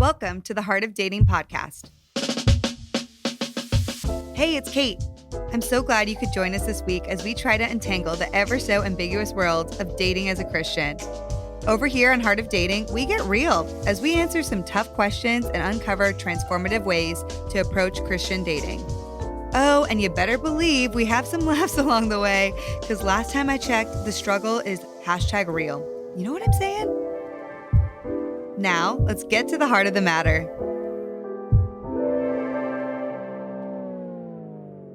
Welcome to the Heart of Dating podcast. Hey, it's Kait. I'm so glad you could join us this week as we try to untangle the ever so ambiguous world of dating as a Christian. Over here on Heart of Dating, we get real as we answer some tough questions and uncover transformative ways to approach Christian dating. Oh, and you better believe we have some laughs along the way, because last time I checked, the struggle is #real. You know what I'm saying? Now, let's get to the heart of the matter.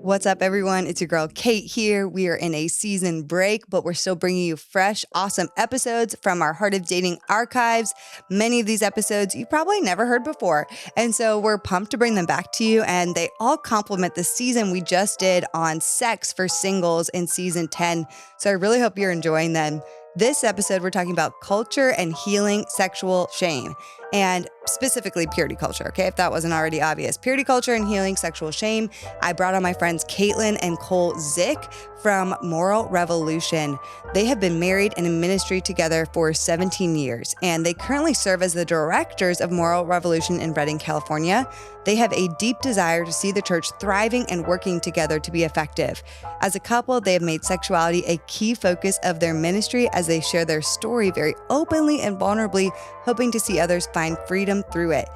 What's up, everyone? It's your girl, Kait here. We are in a season break, but we're still bringing you fresh, awesome episodes from our Heart of Dating archives. Many of these episodes you probably never heard before, and so we're pumped to bring them back to you, and they all complement the season we just did on sex for singles in season 10, so I really hope you're enjoying them. This episode, we're talking about culture and healing sexual shame, and specifically purity culture, okay? If that wasn't already obvious. Purity culture and healing sexual shame. I brought on my friends Caitlin and Zick from Moral Revolution. They have been married and in ministry together for 17 years, and they currently serve as the directors of Moral Revolution in Redding, California. They have a deep desire to see the church thriving and working together to be effective. As a couple, they have made sexuality a key focus of their ministry as they share their story very openly and vulnerably, hoping to see others find freedom through it.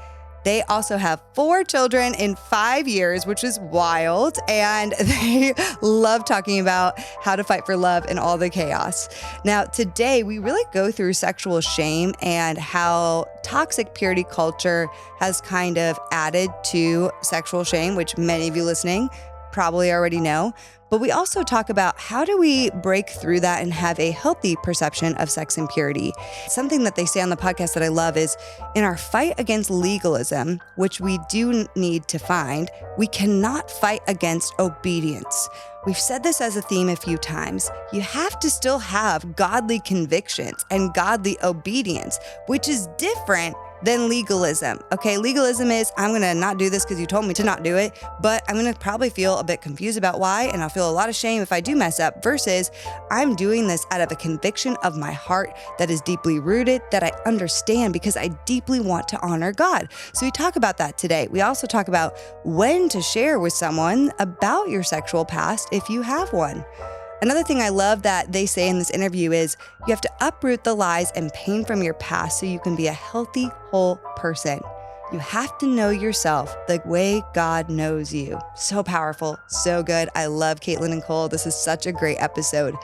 They also have 4 children in 5 years, which is wild, and they love talking about how to fight for love in all the chaos. Now, today, we really go through sexual shame and how toxic purity culture has kind of added to sexual shame, which many of you listening probably already know. But we also talk about how do we break through that and have a healthy perception of sex and purity. Something that they say on the podcast that I love is in our fight against legalism, which we do need to find, we cannot fight against obedience. We've said this as a theme a few times. You have to still have godly convictions and godly obedience, which is different than legalism. Okay, legalism is, I'm gonna not do this because you told me to not do it, but I'm gonna probably feel a bit confused about why, and I'll feel a lot of shame if I do mess up, versus I'm doing this out of a conviction of my heart that is deeply rooted, that I understand because I deeply want to honor God. So we talk about that today. We also talk about when to share with someone about your sexual past if you have one. Another thing I love that they say in this interview is you have to uproot the lies and pain from your past so you can be a healthy, whole person. You have to know yourself the way God knows you. So powerful, so good. I love Caitlin and Cole. This is such a great episode.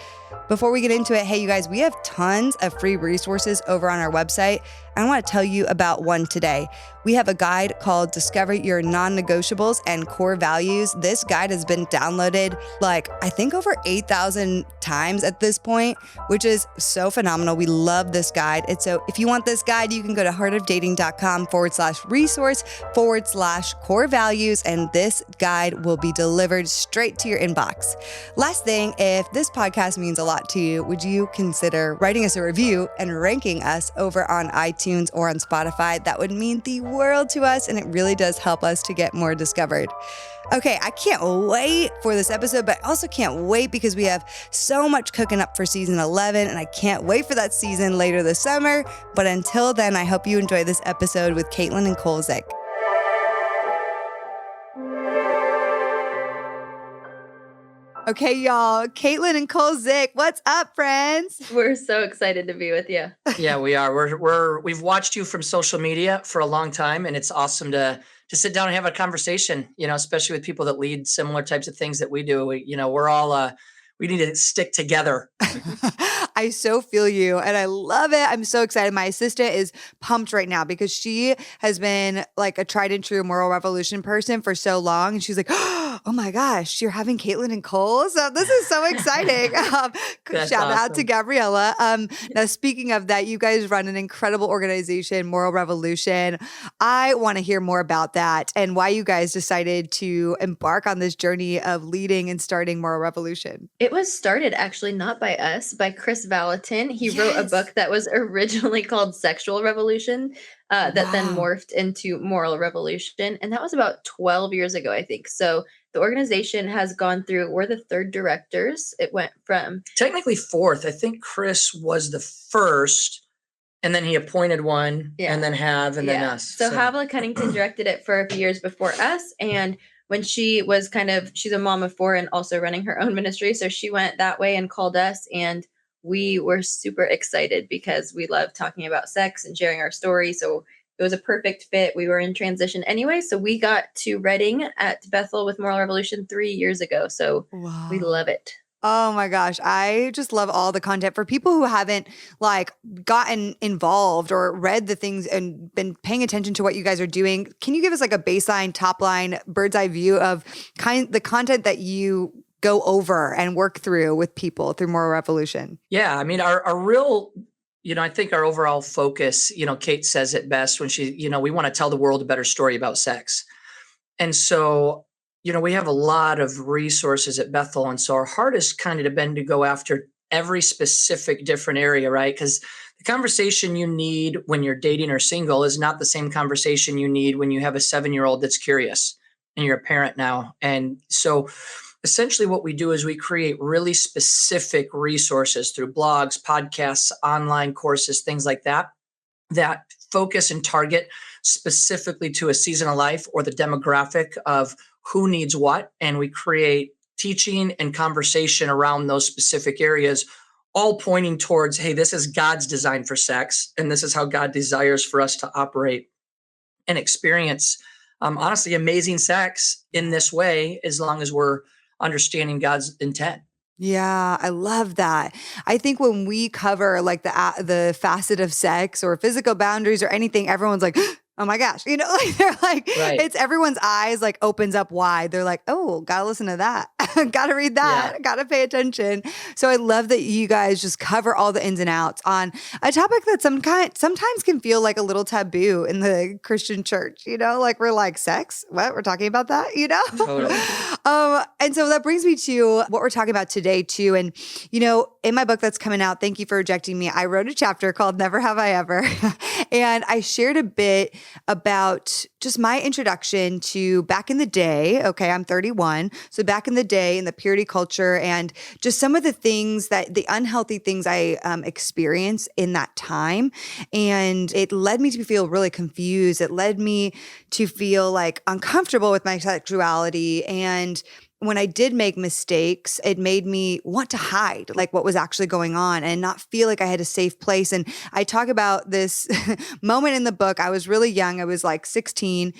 Before we get into it, hey, you guys, we have tons of free resources over on our website. I want to tell you about one today. We have a guide called Discover Your Non-Negotiables and Core Values. This guide has been downloaded I think over 8,000 times at this point, which is so phenomenal. We love this guide. And so if you want this guide, you can go to heartofdating.com/resource/core values, and this guide will be delivered straight to your inbox. Last thing, if this podcast means a lot to you, would you consider writing us a review and ranking us over on iTunes or on Spotify? That would mean the world to us, and it really does help us to get more discovered. Okay, I can't wait for this episode, but I also can't wait because we have so much cooking up for season 11, and I can't wait for that season later this summer. But until then, I hope you enjoy this episode with Caitlin and Zick. Okay, y'all, Caitlin and Zick, what's up, friends? We're so excited to be with you. Yeah, we are. We've watched you from social media for a long time, and it's awesome to sit down and have a conversation, especially with people that lead similar types of things that we do. We're all, we need to stick together. I so feel you, and I love it. I'm so excited. My assistant is pumped right now because she has been like a tried and true Moral Revolution person for so long, and she's like, oh my gosh, you're having Caitlin and Cole? So this is so exciting. Shout out to Gabriella. Now, speaking of that, you guys run an incredible organization, Moral Revolution. I want to hear more about that and why you guys decided to embark on this journey of leading and starting Moral Revolution. It was started actually not by us, by Chris Valentin. He wrote a book that was originally called Sexual Revolution, that then morphed into Moral Revolution. And that was about 12 years ago, I think. So the organization has gone through, we're the 3rd directors. It went from... Technically 4th. I think Chris was the first, And then he appointed one, Yeah. and then Hav, and then us. So Havla Cunnington directed it for a few years before us. And when she was she's a mom of 4 and also running her own ministry. So she went that way and called us. And we were super excited because we love talking about sex and sharing our story. So it was a perfect fit. We were in transition anyway. So we got to Reading at Bethel with Moral Revolution 3 years ago. So we love it. Oh my gosh. I just love all the content for people who haven't like gotten involved or read the things and been paying attention to what you guys are doing. Can you give us like a baseline, top line, bird's eye view of the content that you go over and work through with people through Moral Revolution? Yeah. I mean, our real, I think our overall focus, Kait says it best when she, we want to tell the world a better story about sex. And so, we have a lot of resources at Bethel. And so our heart is kind of been to go after every specific different area, right? Because the conversation you need when you're dating or single is not the same conversation you need when you have a 7-year-old that's curious and you're a parent now. And so essentially what we do is we create really specific resources through blogs, podcasts, online courses, things like that focus and target specifically to a season of life or the demographic of who needs what. And we create teaching and conversation around those specific areas, all pointing towards, hey, this is God's design for sex. And this is how God desires for us to operate and experience, honestly, amazing sex in this way, as long as we're understanding God's intent. Yeah, I love that. I think when we cover like the facet of sex or physical boundaries or anything, everyone's like, oh my gosh, like they're like, Right. It's everyone's eyes like opens up wide. They're like, oh, gotta listen to that. Gotta read that. Gotta pay attention. So I love that you guys just cover all the ins and outs on a topic that sometimes can feel like a little taboo in the Christian church, like we're like, sex? What? We're talking about that, Totally. And so that brings me to what we're talking about today too. And, in my book that's coming out, thank you for rejecting me, I wrote a chapter called Never Have I Ever. And I shared a bit about just my introduction to back in the day. Okay, I'm 31. So back in the day in the purity culture and just some of the things the unhealthy things I experienced in that time. And it led me to feel really confused. It led me to feel like uncomfortable with my sexuality. And when I did make mistakes, it made me want to hide like what was actually going on and not feel like I had a safe place. And I talk about this moment in the book. I was really young. I was like 16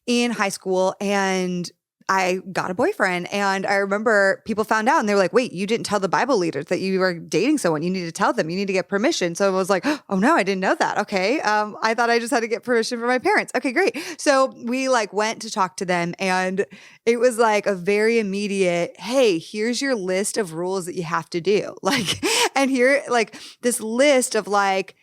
in high school and I got a boyfriend. And I remember people found out and they were like, wait, you didn't tell the Bible leaders that you were dating someone. You need to tell them. You need to get permission. So I was like, oh no, I didn't know that. Okay. I thought I just had to get permission from my parents. Okay, great. So we like went to talk to them and it was like a very immediate, hey, here's your list of rules that you have to do. Like, and here, like this list of like,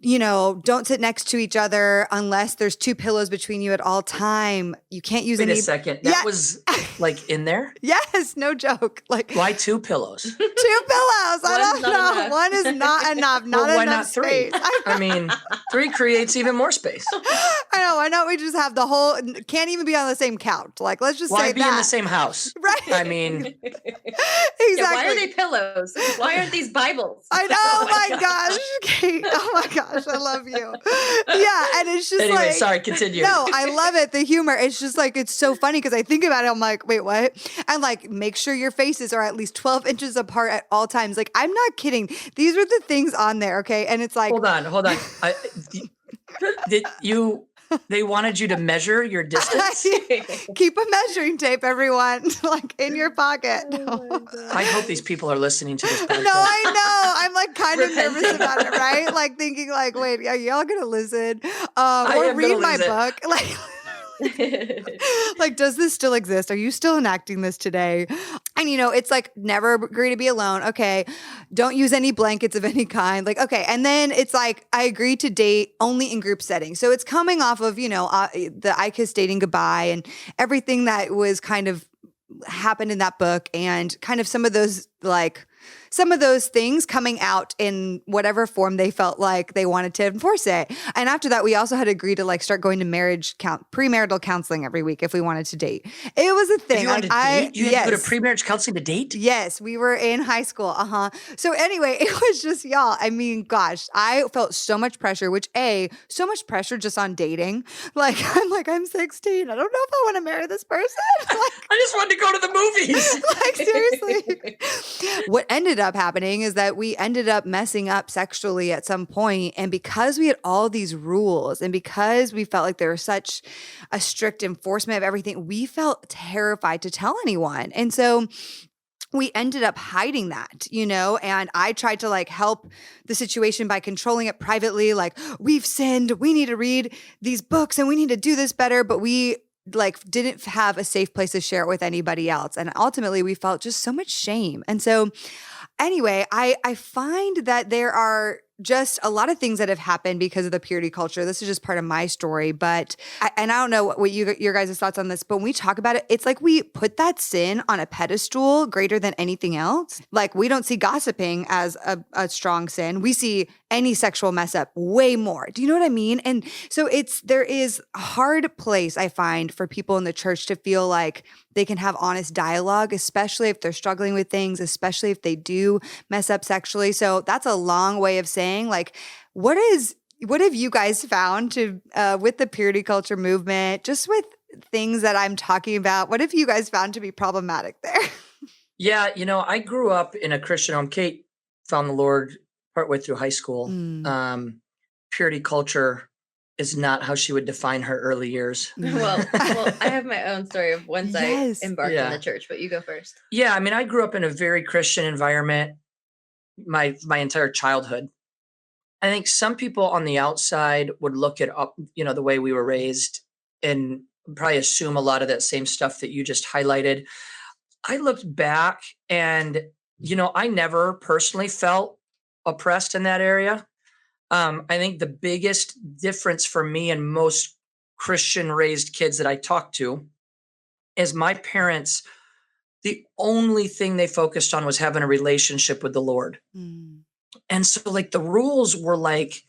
don't sit next to each other unless there's 2 pillows between you at all time. You can't use Wait a second. That was like in there? Yes, no joke. Like why 2 pillows? 2 pillows. I don't know. Enough. One is not enough. Not why enough not 3? space. I mean, 3 creates even more space. I know. Why not we just have the whole, can't even be on the same couch. Like, let's just Why say be that. in the same house? Right. I mean, Exactly. Yeah, why are they pillows? Why aren't these Bibles? I know. Oh my gosh, Kait. Oh my gosh, I love you. Yeah, and it's just anyway, like, sorry, continue. No, I love it. The humor. It's just like, it's so funny because I think about it. I'm like, wait, what? And like, make sure your faces are at least 12 inches apart at all times. Like, I'm not kidding. These are the things on there. Okay. And it's like, Hold on. They wanted you to measure your distance? keep a measuring tape, everyone, like in your pocket. I hope these people are listening to this podcast. No, I know. I'm like kind of Repenting. nervous about it, right? Like thinking like, wait, are y'all going to listen? I Or am read gonna my listen. book? Like, does this still exist? Are you still enacting this today? And it's like, never agree to be alone. Okay. Don't use any blankets of any kind. Like, okay. And then it's like, I agree to date only in group settings. So it's coming off of, the I Kiss Dating Goodbye and everything that was kind of happened in that book and kind of some of those like some of those things coming out in whatever form they felt like they wanted to enforce it. And after that, we also had to agree to like start going to premarital counseling every week if we wanted to date. It was a thing. If you wanted to date? You had to go to pre-marriage counseling to date? Yes, we were in high school. So anyway, it was just, y'all, I mean, gosh, I felt so much pressure, so much pressure just on dating. Like, I'm 16. I don't know if I want to marry this person. Like, I just wanted to go to the movies. like, seriously. What ended up happening is that we ended up messing up sexually at some point. And because we had all these rules and because we felt like there was such a strict enforcement of everything, we felt terrified to tell anyone. And so we ended up hiding that, and I tried to like help the situation by controlling it privately. Like, we've sinned, we need to read these books and we need to do this better. But we like didn't have a safe place to share it with anybody else. And ultimately we felt just so much shame. And so anyway, I find that there are just a lot of things that have happened because of the purity culture. This is just part of my story, but I don't know what your guys' thoughts on this, but when we talk about it, it's like we put that sin on a pedestal greater than anything else. Like, we don't see gossiping as a strong sin. We see any sexual mess up way more. Do you know what I mean? And so there is a hard place, I find, for people in the church to feel like they can have honest dialogue, especially if they're struggling with things, especially if they do mess up sexually. So that's a long way of saying, like, what have you guys found to with the purity culture movement, just with things that I'm talking about? What have you guys found to be problematic there? Yeah, I grew up in a Christian home. Kait found the Lord partway through high school. Purity culture is not how she would define her early years. Well, I have my own story of once I embarked on the church, but you go first. Yeah, I mean, I grew up in a very Christian environment my entire childhood. I think some people on the outside would look at the way we were raised and probably assume a lot of that same stuff that you just highlighted. I looked back and, I never personally felt oppressed in that area. I think the biggest difference for me and most Christian raised kids that I talked to is my parents, the only thing they focused on was having a relationship with the Lord. And so like the rules were like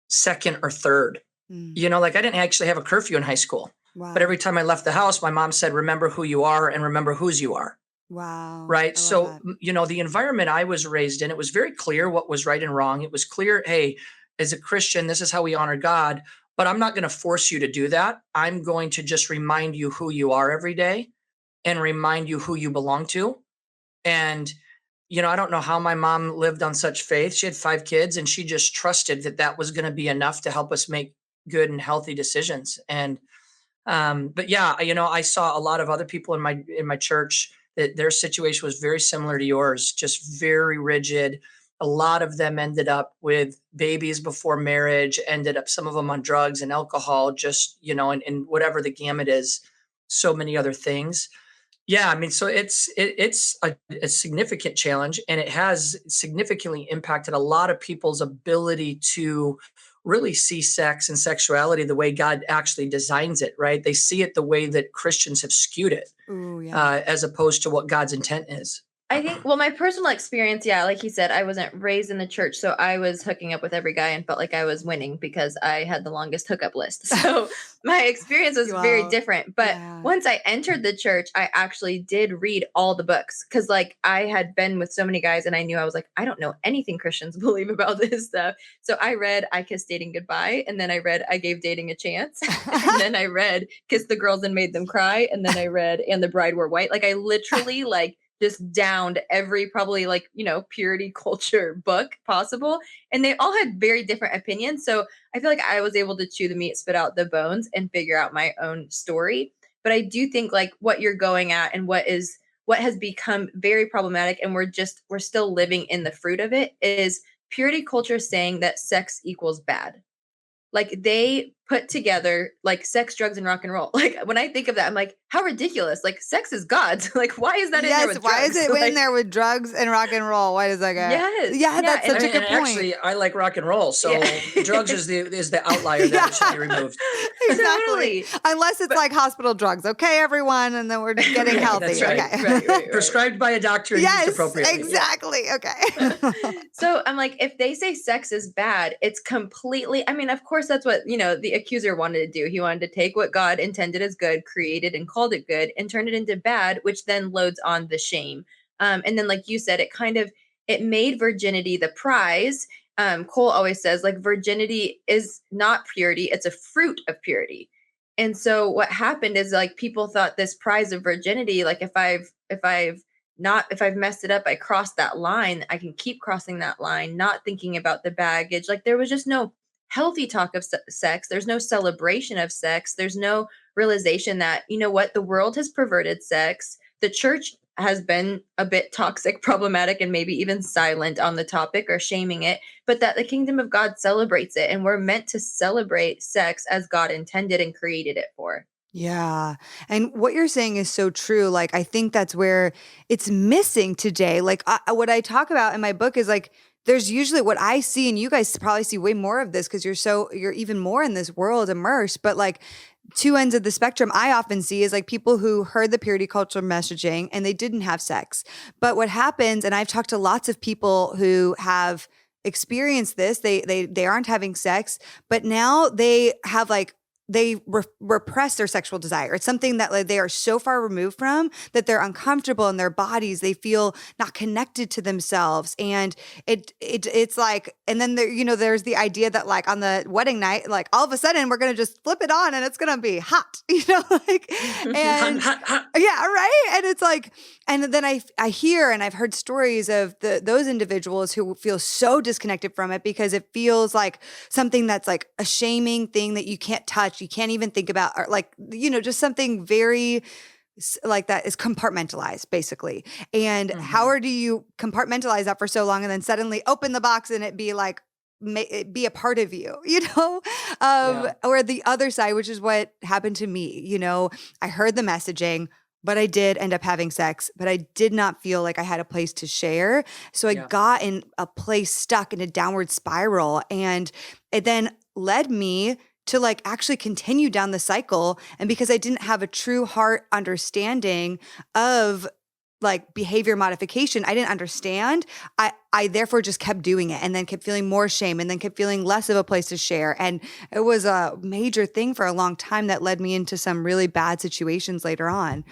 second or third, like I didn't actually have a curfew in high school, but every time I left the house, my mom said, remember who you are and remember whose you are. Wow. Right. So, the environment I was raised in, it was very clear what was right and wrong. It was clear, hey, as a Christian, this is how we honor God, but I'm not going to force you to do that. I'm going to just remind you who you are every day and remind you who you belong to. And, I don't know how my mom lived on such faith. She had 5 kids and she just trusted that that was going to be enough to help us make good and healthy decisions. And, but yeah, I saw a lot of other people in my church that their situation was very similar to yours, just very rigid. A lot of them ended up with babies before marriage, some of them on drugs and alcohol, just, and whatever the gamut is, so many other things. Yeah. I mean, so it's a significant challenge, and it has significantly impacted a lot of people's ability to really see sex and sexuality the way God actually designs it, right? They see it the way that Christians have skewed it, as opposed to what God's intent is. I think, my personal experience, like you said, I wasn't raised in the church, so I was hooking up with every guy and felt like I was winning because I had the longest hookup list. So my experience was very different. But once I entered the church, I actually did read all the books because I had been with so many guys and I knew I was like, I don't know anything Christians believe about this stuff. So I read I Kissed Dating Goodbye, and then I read I Gave Dating a Chance, and then I read Kissed the Girls and Made Them Cry, and then I read And the Bride Wore White. I literally just downed every probably purity culture book possible. And they all had very different opinions. So I feel like I was able to chew the meat, spit out the bones, and figure out my own story. But I do think what you're going at and what has become very problematic, and we're still living in the fruit of it, is purity culture saying that sex equals bad. They put together sex, drugs, and rock and roll. When I think of that, I'm like, how ridiculous. Sex is God's. Why is that in there with drugs? Why is it in there with drugs and rock and roll? Why does that go? Yes. Yeah, that's such a good point. Actually, I like rock and roll. So drugs is the outlier that should be removed. Exactly. Totally. Unless it's like hospital drugs. Okay, everyone. And then we're getting healthy. That's right. Okay. Right. Prescribed by a doctor and used Yes, appropriately. exactly. Okay. So I'm like, if they say sex is bad, it's completely, I mean, of course, that's what, the accuser wanted to do. He wanted to take what God intended as good, created and called it good, and turn it into bad, which then loads on the shame. And then, like you said, it made virginity the prize. Cole always says, like, virginity is not purity, it's a fruit of purity. And so what happened is, like, people thought this prize of virginity, like, if I've messed it up, I crossed that line, I can keep crossing that line, not thinking about the baggage. Like, there was just no healthy talk of sex. There's no celebration of sex. There's no realization that, what, the world has perverted sex. The church has been a bit toxic, problematic, and maybe even silent on the topic or shaming it, but that the kingdom of God celebrates it. And we're meant to celebrate sex as God intended and created it for. Yeah. And what you're saying is so true. Like, I think that's where it's missing today. Like, what I talk about in my book is like, there's usually what I see, and you guys probably see way more of this because you're even more in this world immersed. But like, two ends of the spectrum I often see is like people who heard the purity culture messaging and they didn't have sex. But what happens, and I've talked to lots of people who have experienced this, they aren't having sex, but now they have like, they repress their sexual desire. It's something that like, they are so far removed from that they're uncomfortable in their bodies. They feel not connected to themselves. And it's like, and then there's the idea that like on the wedding night, like all of a sudden we're going to just flip it on and it's going to be hot, like, and Hot. yeah, right. And it's like, and then I hear, and I've heard stories of those individuals who feel so disconnected from it because it feels like something that's like a shaming thing that you can't touch. You can't even think about, or like, just something very like that is compartmentalized basically. And how do you compartmentalize that for so long and then suddenly open the box and it be like, it be a part of you, or the other side, which is what happened to me. I heard the messaging, but I did end up having sex, but I did not feel like I had a place to share. So I got in a place stuck in a downward spiral, and it then led me to like actually continue down the cycle. And because I didn't have a true heart understanding of like behavior modification, I didn't understand. I therefore just kept doing it and then kept feeling more shame and then kept feeling less of a place to share. And it was a major thing for a long time that led me into some really bad situations later on.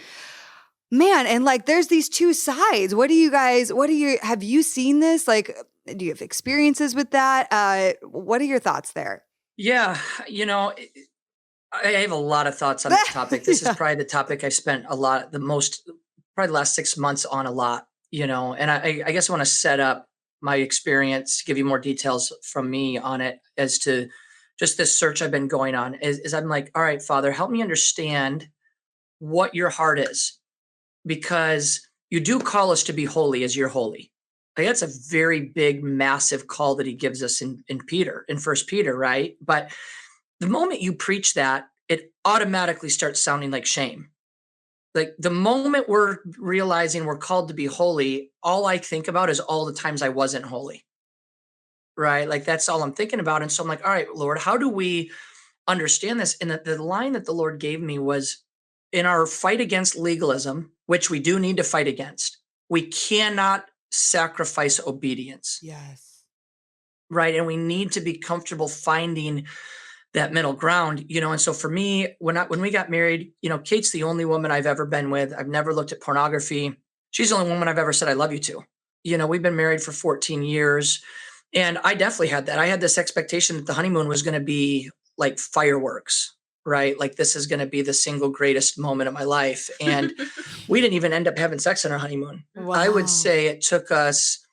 Man, and like there's these two sides. Have you seen this? Like, do you have experiences with that? What are your thoughts there? Yeah, I have a lot of thoughts on this topic. This is probably the topic I've spent probably the last 6 months on a lot, and I guess I want to set up my experience, give you more details from me on it as to just this search I've been going on is I'm like, all right, Father, help me understand what your heart is, because you do call us to be holy as you're holy. Like, that's a very big, massive call that he gives us in First Peter, right? But the moment you preach that, it automatically starts sounding like shame. Like the moment we're realizing we're called to be holy, all I think about is all the times I wasn't holy, right? Like that's all I'm thinking about. And so I'm like, all right, Lord, how do we understand this? And the line that the Lord gave me was, in our fight against legalism, which we do need to fight against, we cannot sacrifice obedience. Yes. Right. And we need to be comfortable finding that middle ground, and so for me, when we got married, Kate's the only woman I've ever been with. I've never looked at pornography. She's the only woman I've ever said I love you to. We've been married for 14 years, and I definitely had that. I had this expectation that the honeymoon was going to be like fireworks, right? Like this is going to be the single greatest moment of my life. And we didn't even end up having sex on our honeymoon. Wow. I would say it took us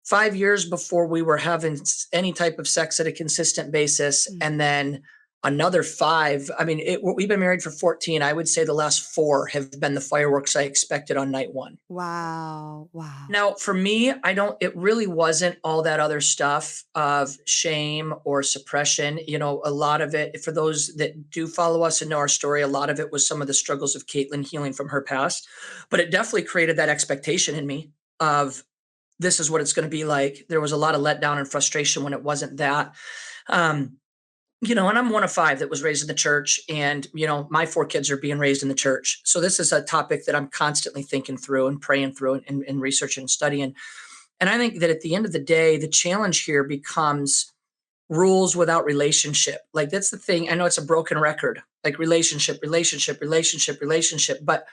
5 years before we were having any type of sex at a consistent basis. And then another 5. I mean, we've been married for 14. I would say the last 4 have been the fireworks I expected on night 1. Wow. Now, for me, it really wasn't all that other stuff of shame or suppression. A lot of it, for those that do follow us and know our story, a lot of it was some of the struggles of Caitlin healing from her past. But it definitely created that expectation in me of, this is what it's going to be like. There was a lot of letdown and frustration when it wasn't that. and I'm one of 5 that was raised in the church, and, my 4 kids are being raised in the church. So this is a topic that I'm constantly thinking through and praying through and researching and studying. And I think that at the end of the day, the challenge here becomes rules without relationship. Like, that's the thing. I know it's a broken record, like relationship, relationship, relationship, relationship. But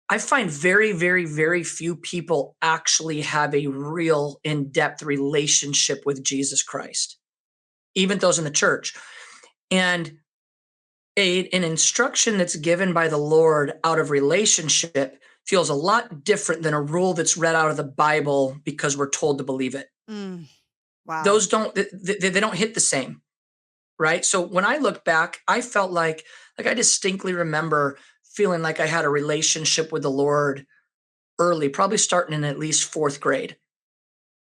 I find very, very, very few people actually have a real in-depth relationship with Jesus Christ, even those in the church. And an instruction that's given by the Lord out of relationship feels a lot different than a rule that's read out of the Bible because we're told to believe it. Wow. Those they don't hit the same, right? So when I look back, I felt like I distinctly remember feeling like I had a relationship with the Lord early, probably starting in at least 4th grade.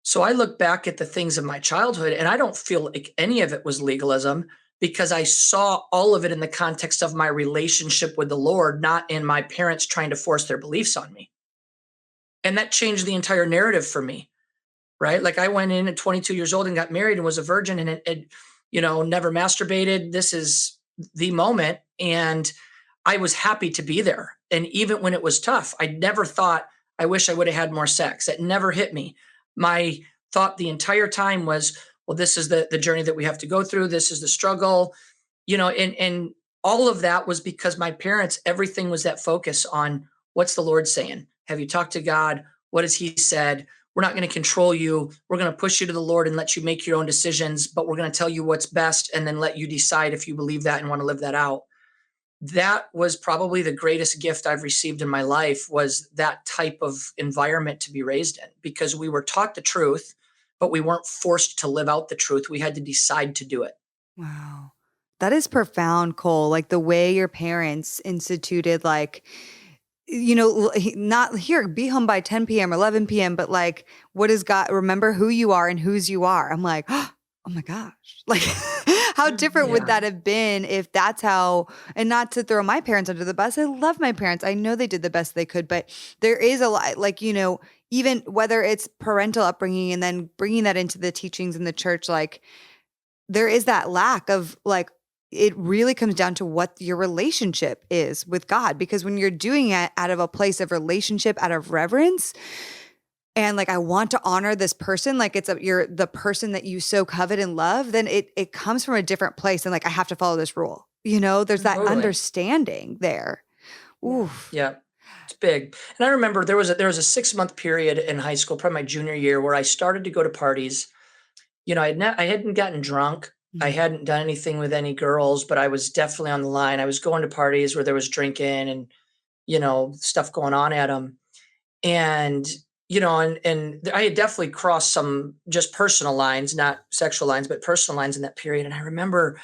So I look back at the things of my childhood, and I don't feel like any of it was legalism, because I saw all of it in the context of my relationship with the Lord, not in my parents trying to force their beliefs on me. And that changed the entire narrative for me, right? Like, I went in at 22 years old and got married and was a virgin, and never masturbated. This is the moment. And I was happy to be there. And even when it was tough, I never thought, I wish I would have had more sex. It never hit me. My thought the entire time was, well, this is the journey that we have to go through. This is the struggle, and all of that was because my parents, everything was that focus on, what's the Lord saying? Have you talked to God? What has he said? We're not going to control you. We're going to push you to the Lord and let you make your own decisions, but we're going to tell you what's best and then let you decide if you believe that and want to live that out. That was probably the greatest gift I've received in my life, was that type of environment to be raised in, because we were taught the truth, but we weren't forced to live out the truth. We had to decide to do it. Wow. That is profound, Cole. Like, the way your parents instituted, like, not here, be home by 10 p.m. or 11 p.m., but like, what is God? Remember who you are and whose you are. I'm like, oh my gosh. Like, how different would that have been if that's how, and not to throw my parents under the bus. I love my parents. I know they did the best they could, but there is a lot, like, even whether it's parental upbringing and then bringing that into the teachings in the church, like, there is that lack of, like, it really comes down to what your relationship is with God. Because when you're doing it out of a place of relationship, out of reverence, and like, I want to honor this person, like you're the person that you so covet and love, then it comes from a different place. And like, I have to follow this rule. There's that understanding there. Oof. Yeah. It's big. And I remember there was a 6-month period in high school, probably my junior year, where I started to go to parties. I hadn't gotten drunk. I hadn't done anything with any girls, but I was definitely on the line. I was going to parties where there was drinking and, stuff going on at them. And, and I had definitely crossed some just personal lines, not sexual lines, but personal lines in that period. And I remember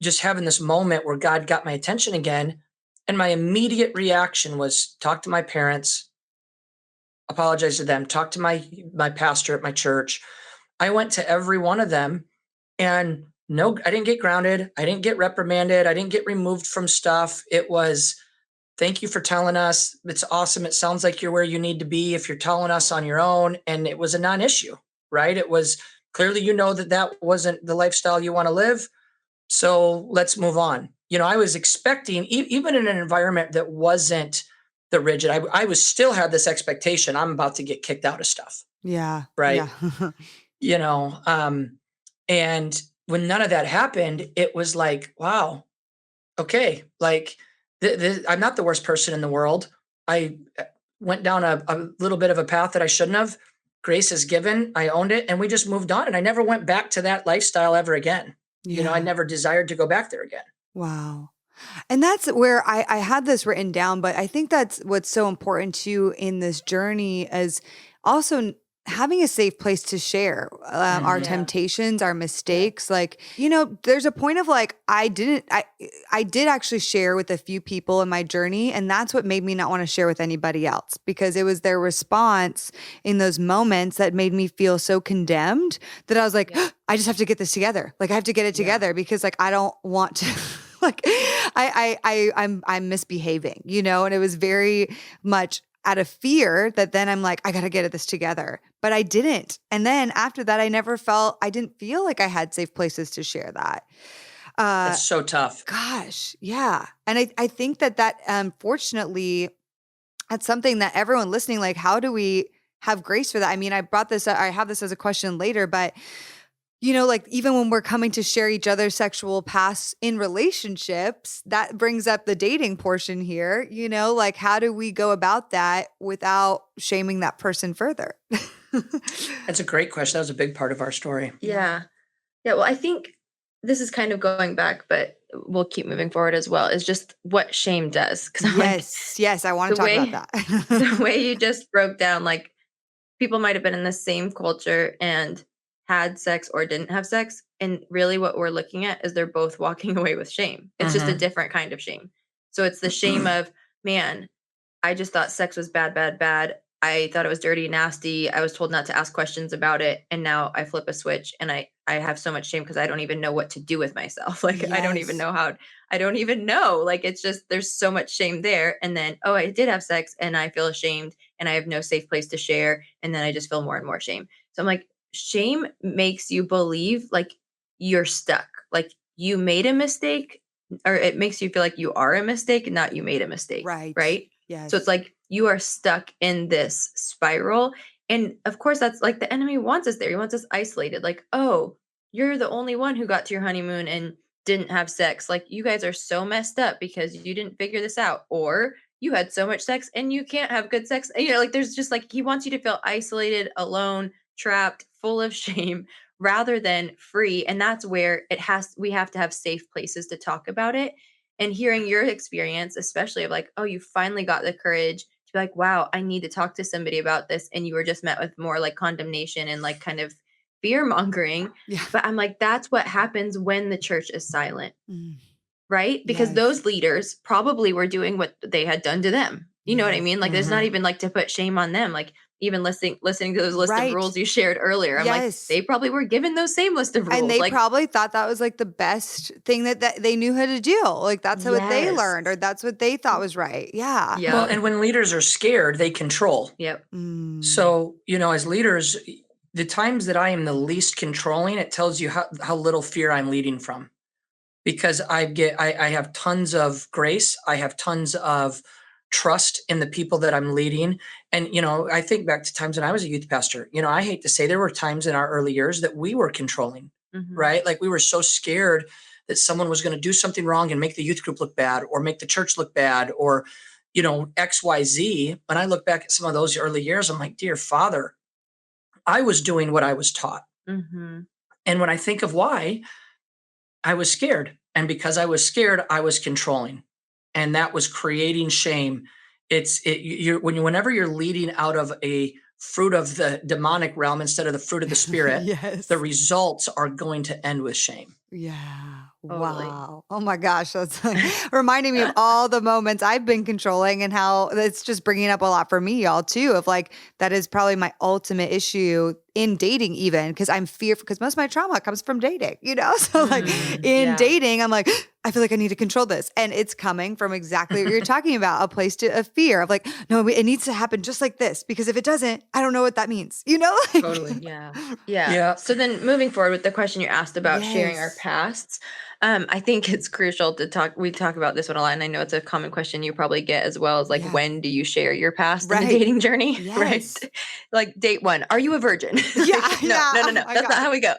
just having this moment where God got my attention again. And my immediate reaction was talk to my parents, apologize to them, talk to my pastor at my church. I went to every one of them, and no, I didn't get grounded. I didn't get reprimanded. I didn't get removed from stuff. It was, thank you for telling us. It's awesome. It sounds like you're where you need to be if you're telling us on your own. And it was a non-issue, right? It was clearly, that wasn't the lifestyle you want to live. So let's move on. I was expecting, even in an environment that wasn't the rigid, I was still had this expectation, I'm about to get kicked out of stuff. Yeah. Right. Yeah. And when none of that happened, it was like, wow, okay. Like, I'm not the worst person in the world. I went down a little bit of a path that I shouldn't have. Grace is given. I owned it, and we just moved on. And I never went back to that lifestyle ever again. Yeah. I never desired to go back there again. Wow. And that's where I had this written down, but I think that's what's so important too in this journey, is also having a safe place to share our temptations, our mistakes. Like, there's a point of like, I did actually share with a few people in my journey, and that's what made me not want to share with anybody else, because it was their response in those moments that made me feel so condemned that I was like, I just have to get this together. Like, I have to get it together because like, I don't want to like, I'm misbehaving, and it was very much out of fear that then I'm like, I got to get this together. But I didn't. And then after that, I didn't feel like I had safe places to share that. That's so tough. Gosh, yeah. And I think that fortunately, that's something that everyone listening, like, how do we have grace for that? I mean, I have this as a question later, but like even when we're coming to share each other's sexual pasts in relationships, that brings up the dating portion here, like how do we go about that without shaming that person further? That's a great question. That was a big part of our story. Yeah. Well, I think this is kind of going back, but we'll keep moving forward as well, is just what shame does. Yes, I want to talk about that. The way you just broke down, like people might have been in the same culture and had sex or didn't have sex. And really what we're looking at is they're both walking away with shame. It's just a different kind of shame. So it's the shame of, man, I just thought sex was bad, bad, bad. I thought it was dirty, nasty. I was told not to ask questions about it. And now I flip a switch and I have so much shame because I don't even know what to do with myself. Like, I don't even know I don't even know. Like, it's just, there's so much shame there. And then, oh, I did have sex and I feel ashamed and I have no safe place to share. And then I just feel more and more shame. So I'm like, shame makes you believe like you're stuck, like you made a mistake, or it makes you feel like you are a mistake, not you made a mistake. Right. Yes. So it's like you are stuck in this spiral. And of course, that's like the enemy wants us there. He wants us isolated. Like, oh, you're the only one who got to your honeymoon and didn't have sex. Like, you guys are so messed up because you didn't figure this out. Or you had so much sex and you can't have good sex. And, like there's just like, he wants you to feel isolated, alone, trapped, full of shame rather than free. And that's where we have to have safe places to talk about it. And hearing your experience, especially of like, oh, you finally got the courage to be like, wow, I need to talk to somebody about this. And you were just met with more like condemnation and like kind of fear mongering. Yeah. But I'm like, that's what happens when the church is silent, right? Because Yes. those leaders probably were doing what they had done to them. You know what I mean? Like, there's not even like to put shame on them. Like, even listening to those list of rules you shared earlier, I'm like, they probably were given those same list of rules. And they probably thought that was like the best thing that they knew how to do. Like that's what they learned, or that's what they thought was right. Yeah. Well, and when leaders are scared, they control. Yep. So, as leaders, the times that I am the least controlling, it tells you how little fear I'm leading from. Because I have tons of grace. I have tons of trust in the people that I'm leading. And, I think back to times when I was a youth pastor. I hate to say there were times in our early years that we were controlling, right? Like we were so scared that someone was going to do something wrong and make the youth group look bad or make the church look bad or, X, Y, Z. When I look back at some of those early years, I'm like, dear Father, I was doing what I was taught. And when I think of why, I was scared. And because I was scared, I was controlling. And that was creating shame. Whenever you're leading out of a fruit of the demonic realm instead of the fruit of the spirit, the results are going to end with shame. Yeah. Totally. Wow. Oh my gosh. That's reminding me of all the moments I've been controlling and how it's just bringing up a lot for me, y'all, too, of like, that is probably my ultimate issue in dating even, because I'm fearful, because most of my trauma comes from dating, So like in dating, I'm like, I feel like I need to control this. And it's coming from exactly what you're talking about, a place of fear of like, no, it needs to happen just like this, because if it doesn't, I don't know what that means, Totally. Yeah. So then moving forward with the question you asked about sharing our pasts, I think it's crucial to we talk about this one a lot. And I know it's a common question you probably get as well, as like, when do you share your past in the dating journey? Right. Like date one, are you a virgin? No. That's not how we go.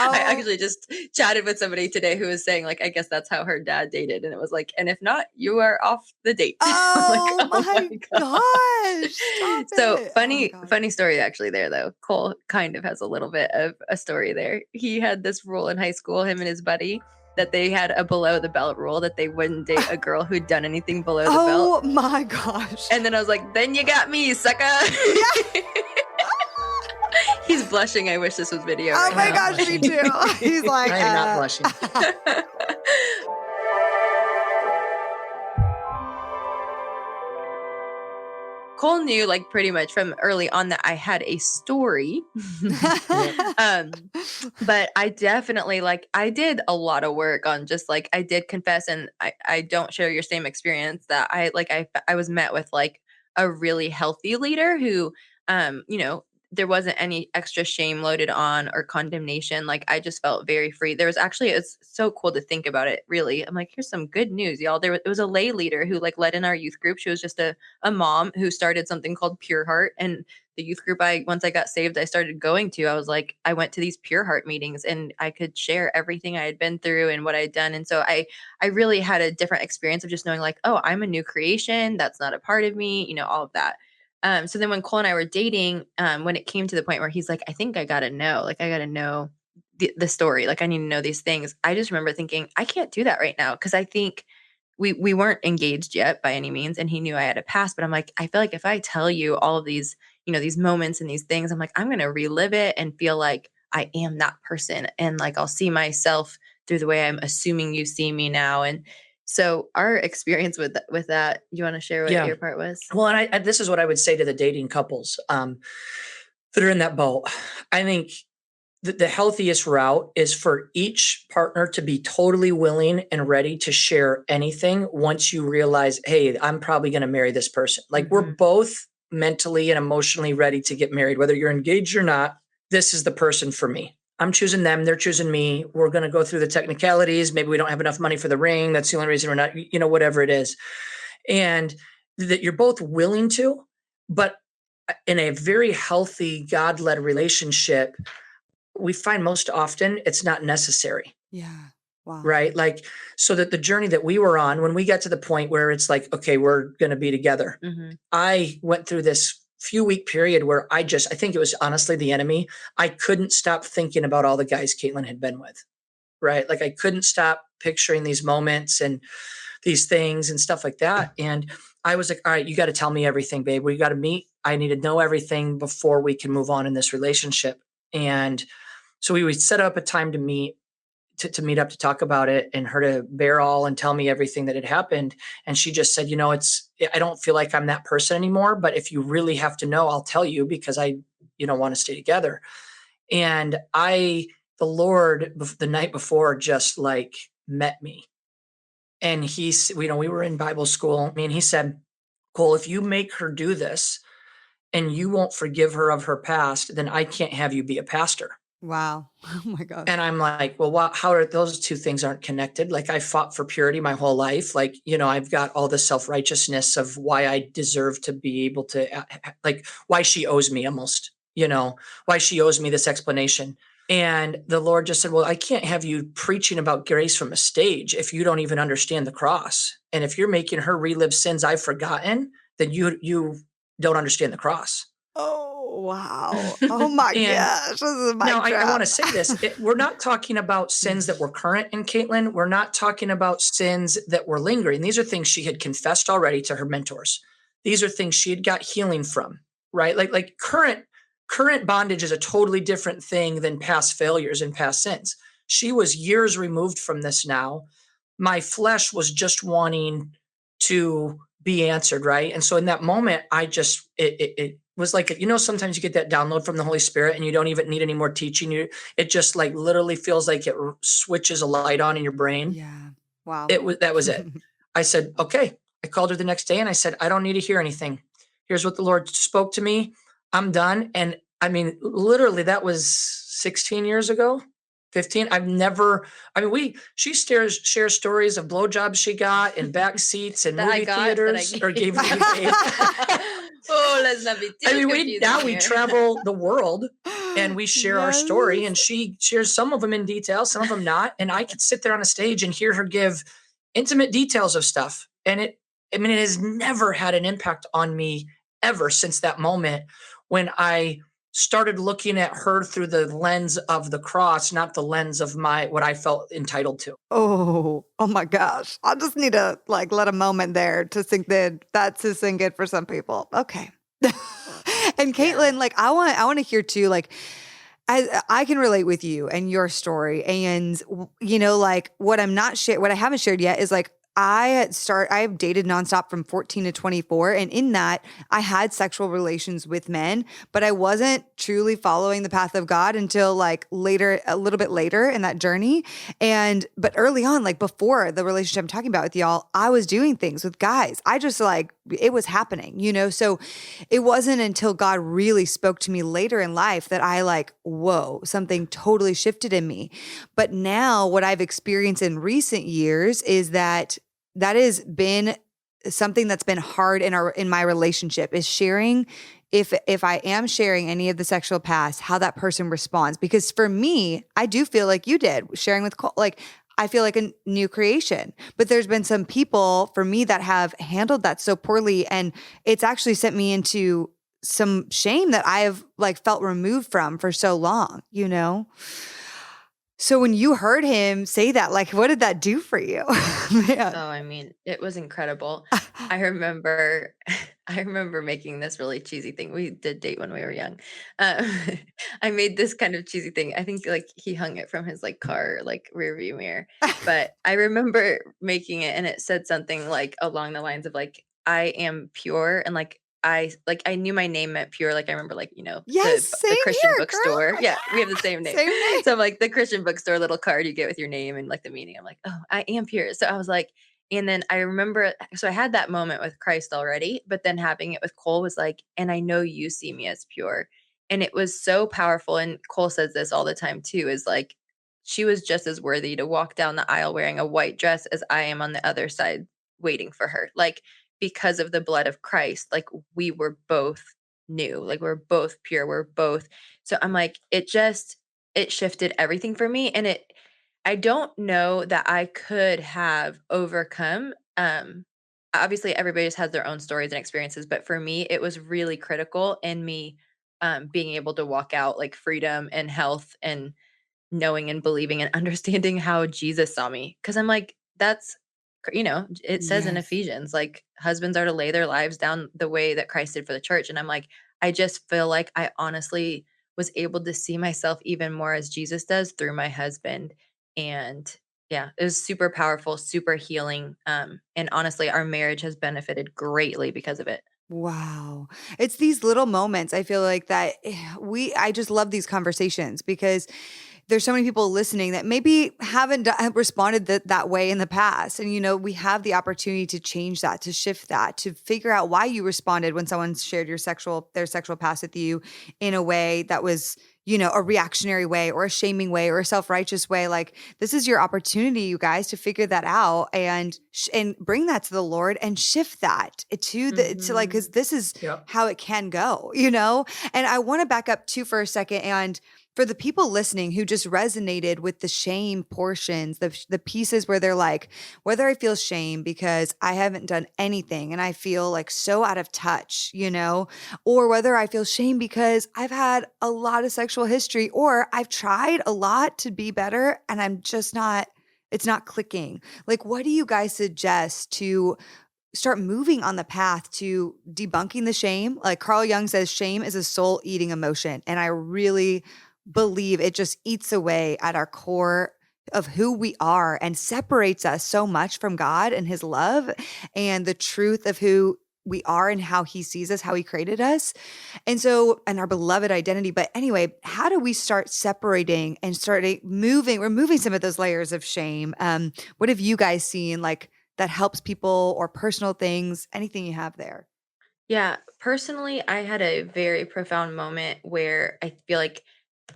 I actually just chatted with somebody today who was saying like, I guess that's how her dad dated. And it was like, and if not, you are off the date. Oh, my gosh. So funny story actually there though. Cole kind of has a little bit of a story there. He had this rule in high school, him and his buddy, that they had a below the belt rule, that they wouldn't date a girl who'd done anything below the belt. Oh my gosh. And then I was like, then you got me, sucker. He's blushing. I wish this was video. Oh my gosh, me too. He's like, I am not blushing. Cole knew like pretty much from early on that I had a story. But I definitely I did a lot of work on just like, I did confess, and I don't share your same experience, that I was met with like a really healthy leader who, there wasn't any extra shame loaded on or condemnation. Like I just felt very free. There was actually, it's so cool to think about it, really. I'm like, here's some good news, y'all. It was a lay leader who like led in our youth group. She was just a mom who started something called Pure Heart. And the youth group once I got saved, I started going to, I went to these Pure Heart meetings and I could share everything I had been through and what I had done. And so I really had a different experience of just knowing like, oh, I'm a new creation. That's not a part of me, all of that. So then when Cole and I were dating, when it came to the point where he's like, I think I got to know the story. Like I need to know these things. I just remember thinking, I can't do that right now. Cause I think we weren't engaged yet by any means. And he knew I had a past, but I'm like, I feel like if I tell you all of these, these moments and these things, I'm like, I'm going to relive it and feel like I am that person. And like, I'll see myself through the way I'm assuming you see me now. And so our experience with that, you want to share what your part was? Well, and I this is what I would say to the dating couples that are in that boat. I think the healthiest route is for each partner to be totally willing and ready to share anything once you realize, hey, I'm probably going to marry this person. Like we're both mentally and emotionally ready to get married, whether you're engaged or not. This is the person for me. I'm choosing them. They're choosing me. We're going to go through the technicalities. Maybe we don't have enough money for the ring. That's the only reason we're not, whatever it is. And that you're both willing to, but in a very healthy, God-led relationship, we find most often it's not necessary. Yeah. Wow. Right. Like, so that the journey that we were on, when we got to the point where it's like, okay, we're going to be together. I went through this few-week period where I think it was honestly the enemy. I couldn't stop thinking about all the guys Caitlin had been with. Right. Like I couldn't stop picturing these moments and these things and stuff like that. And I was like, all right, you got to tell me everything, babe. We got to meet. I need to know everything before we can move on in this relationship. And so we would set up a time to meet, to meet up to talk about it, and her to bear all and tell me everything that had happened. And she just said, I don't feel like I'm that person anymore, but if you really have to know, I'll tell you because I, want to stay together. And the Lord, the night before, just like met me. And we were in Bible school. He said, Cole, if you make her do this and you won't forgive her of her past, then I can't have you be a pastor. Wow. Oh my gosh. And I'm like, well, how are those two things aren't connected? Like I fought for purity my whole life. Like, I've got all the self-righteousness of why I deserve to be able to, like why she owes me almost, why she owes me this explanation. And the Lord just said, well, I can't have you preaching about grace from a stage if you don't even understand the cross. And if you're making her relive sins I've forgotten, then you don't understand the cross. Oh, wow. Oh my gosh. This is my now, I want to say this. We're not talking about sins that were current in Caitlin. We're not talking about sins that were lingering. These are things she had confessed already to her mentors. These are things she had got healing from, right? Like current bondage is a totally different thing than past failures and past sins. She was years removed from this now. My flesh was just wanting to be answered, right? And so in that moment, it was like, sometimes you get that download from the Holy Spirit and you don't even need any more teaching. It just like literally feels like it switches a light on in your brain. Yeah. Wow. That was it. I said, okay. I called her the next day and I said, I don't need to hear anything. Here's what the Lord spoke to me. I'm done. And literally that was 16 years ago, 15. She shares stories of blowjobs she got in back seats and movie theaters or gave me. Oh, let's not be too we travel the world and we share our story, and she shares some of them in detail, some of them not. And I could sit there on a stage and hear her give intimate details of stuff. And it has never had an impact on me ever since that moment when I started looking at her through the lens of the cross, not the lens of what I felt entitled to. Oh my gosh. I just need to let a moment there to sink in. That's to sink in for some people. Okay. And Caitlin, I want to hear too, I can relate with you and your story. And, what I haven't shared yet is I have dated nonstop from 14 to 24. And in that, I had sexual relations with men, but I wasn't truly following the path of God until later, a little bit later in that journey. But early on, before the relationship I'm talking about with y'all, I was doing things with guys. I just it was happening, So it wasn't until God really spoke to me later in life that I like, whoa, something totally shifted in me. But now what I've experienced in recent years is that has been something that's been hard in my relationship, is sharing, if I am sharing any of the sexual past, how that person responds. Because for me, I do feel like you did sharing with Cole, like I feel like a new creation. But there's been some people for me that have handled that so poorly, and it's actually sent me into some shame that I have like felt removed from for so long. So when you heard him say that, like, what did that do for you? Man. Oh, I mean, it was incredible. I remember I remember making this really cheesy thing. We did date when we were young. Um, I made this kind of cheesy thing. I think like he hung it from his like car like rear view mirror. But I remember making it and it said something like along the lines of like I am pure and I knew my name meant pure. Like I remember like, Yes, the same Christian here, bookstore. girl. Yeah, we have the same name. Same name. So I'm like the Christian bookstore little card you get with your name and like the meaning. I'm like, oh, I am pure. So I was like, and then I remember, so I had that moment with Christ already, but then having it with Cole was like, and I know you see me as pure. And it was so powerful. And Cole says this all the time too, is like, she was just as worthy to walk down the aisle wearing a white dress as I am on the other side waiting for her. Like, because of the blood of Christ, like we were both new, like we're both pure, we're both. So I'm like, it shifted everything for me. And I don't know that I could have overcome. Obviously, everybody just has their own stories and experiences, but for me, it was really critical in me being able to walk out like freedom and health and knowing and believing and understanding how Jesus saw me. Because I'm like, it says in Yes. Ephesians, like husbands are to lay their lives down the way that Christ did for the church. And I'm like, I just feel like I honestly was able to see myself even more as Jesus does through my husband. And yeah, it was super powerful, super healing. And honestly, our marriage has benefited greatly because of it. Wow. It's these little moments. I feel like that I just love these conversations because there's so many people listening that maybe have responded that way in the past. And, we have the opportunity to change that, to shift that, to figure out why you responded when someone shared their sexual past with you in a way that was, a reactionary way or a shaming way or a self-righteous way. Like, this is your opportunity, you guys, to figure that out and bring that to the Lord and shift that to like, cause this is Yep. how it can go, And I want to back up too for a second. And for the people listening who just resonated with the shame portions, the pieces where they're like, whether I feel shame because I haven't done anything and I feel like so out of touch, or whether I feel shame because I've had a lot of sexual history or I've tried a lot to be better and it's not clicking. Like, what do you guys suggest to start moving on the path to debunking the shame? Like Carl Jung says, shame is a soul eating emotion. And I really believe it just eats away at our core of who we are and separates us so much from God and his love and the truth of who we are and how he sees us, how he created us. And our beloved identity. But anyway, how do we start separating and removing some of those layers of shame? What have you guys seen like that helps people or personal things, anything you have there? Yeah, personally, I had a very profound moment where I feel like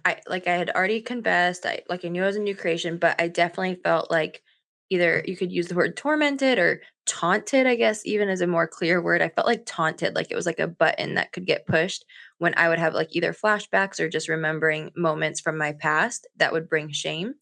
I had already confessed. I knew I was a new creation, but I definitely felt like either you could use the word tormented or taunted, I guess, even as a more clear word. I felt like taunted, like it was like a button that could get pushed when I would have like either flashbacks or just remembering moments from my past that would bring shame.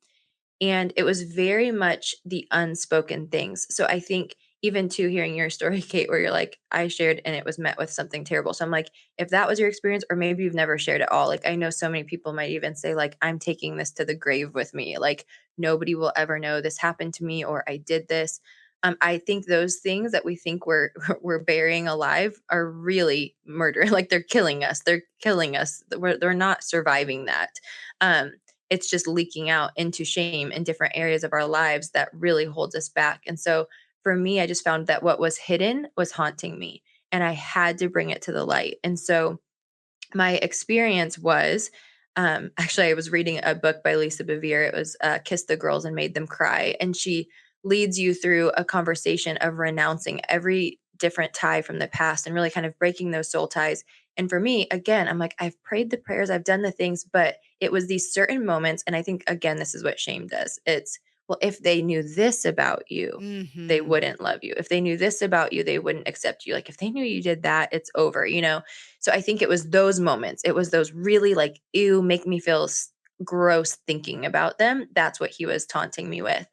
And it was very much the unspoken things. So I think even to hearing your story, Kate, where you're like, I shared and it was met with something terrible. So I'm like, if that was your experience, or maybe you've never shared at all, like I know so many people might even say, like, I'm taking this to the grave with me. Like nobody will ever know this happened to me or I did this. I think those things that we think we're burying alive are really murder. Like they're killing us. They're killing us. They're not surviving that. Um, it's just leaking out into shame in different areas of our lives that really holds us back. And so for me, I just found that what was hidden was haunting me and I had to bring it to the light. And so my experience was actually, I was reading a book by Lisa Bevere. It was Kiss the Girls and Made Them Cry. And she leads you through a conversation of renouncing every different tie from the past and really kind of breaking those soul ties. And for me, again, I'm like, I've prayed the prayers, I've done the things, but it was these certain moments. And I think, again, this is what shame does. It's, well, if they knew this about you, they wouldn't love you. If they knew this about you, they wouldn't accept you. Like if they knew you did that, it's over, you know? So I think it was those moments. It was those really like, ew, make me feel gross thinking about them. That's what he was taunting me with.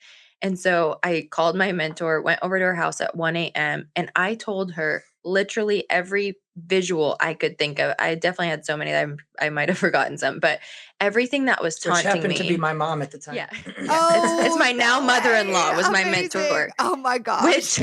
And so I called my mentor, went over to her house at 1 a.m. and I told her literally every visual I could think of. I definitely had so many that I might have forgotten some, but everything that was Which taunting happened me. to be my mom at the time. Yeah. Oh, It's my now no mother-in-law way. was my Amazing. mentor. Oh my gosh.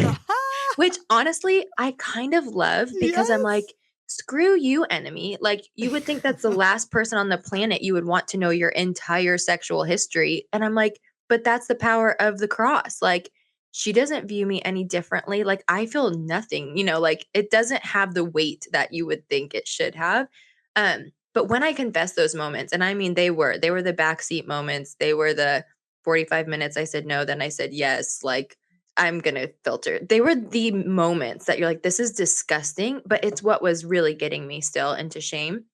Which honestly, I kind of love because I'm Yes. like, screw you, enemy. Like you would think that's the last person on the planet you would want to know your entire sexual history. And I'm like, but that's the power of the cross. Like she doesn't view me any differently. Like I feel nothing, you know, like it doesn't have the weight that you would think it should have. But when I confess those moments, and I mean they were the backseat moments, they were the 45 minutes I said no, then I said yes, like I'm going to filter. They were the moments that you're like, this is disgusting, but it's what was really getting me still into shame.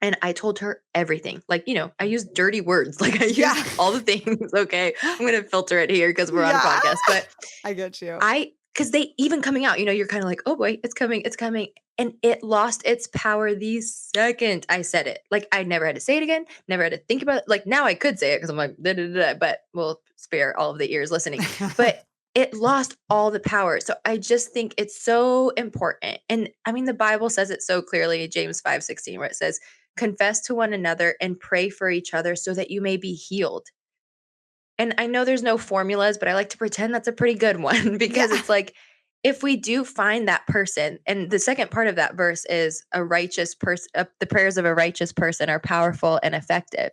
And I told her everything. Like, you know, I used dirty words. Like I used all the things. Okay. I'm going to filter it here because we're on a podcast. But I get you. because they even coming out, you know, you're kind of like, oh boy, it's coming, it's coming. And it lost its power the second I said it. Like I never had to say it again, never had to think about it. Like now I could say it because I'm like, da, da, da, but we'll spare all of the ears listening. But it lost all the power. So I just think it's so important. And I mean, the Bible says it so clearly, James 5:16, where it says, confess to one another and pray for each other so that you may be healed. And I know there's no formulas, but I like to pretend that's a pretty good one because it's like, if we do find that person, and the second part of that verse is a righteous person, the prayers of a righteous person are powerful and effective.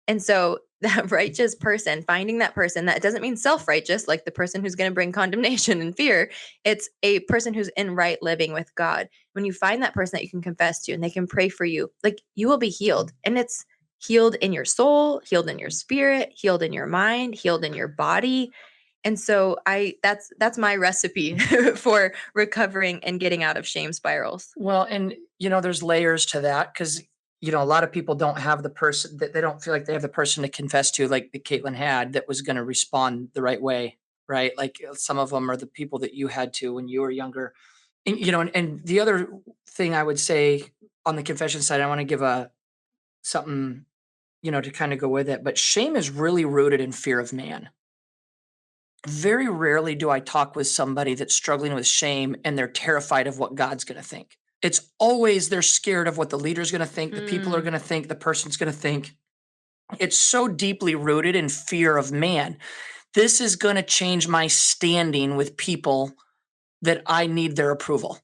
And so that righteous person, finding that person, that doesn't mean self-righteous, like the person who's going to bring condemnation and fear. It's a person who's in right living with God. When you find that person that you can confess to and they can pray for you, like you will be healed. And it's healed in your soul, healed in your spirit, healed in your mind, healed in your body. And so that's my recipe for recovering and getting out of shame spirals. Well, and you know, there's layers to that because you know a lot of people don't have the person that they don't feel like they have the person to confess to, like the Caitlin had, that was going to respond the right way, right? Like some of them are the people that you had to when you were younger, and you know, and the other thing I would say on the confession side, I want to give a something you know to kind of go with it, but shame is really rooted in fear of man. Very rarely do I talk with somebody that's struggling with shame and they're terrified of what God's going to think. It's always they're scared of what the leader's going to think, the people are going to think, the person's going to think. It's so deeply rooted in fear of man. This is going to change my standing with people that I need their approval,